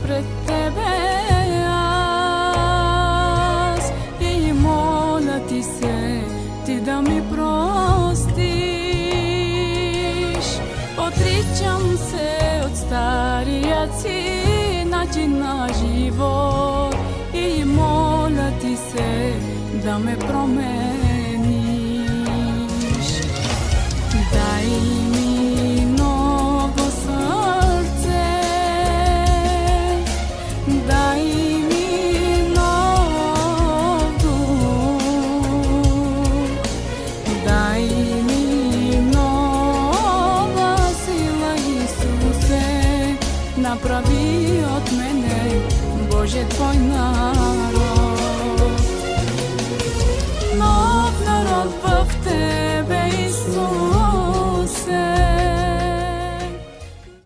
пред Тебе аз и моля Ти се, Ти да ми простиш. Отричам се от стария си начин на живот и моля Ти се да ме промениш. Дай ми ново сърце, дай ми нов дух, дай ми нова сила, Исусе, направи от мене Боже Твой народ. Нов народ в Тебе, Исусе.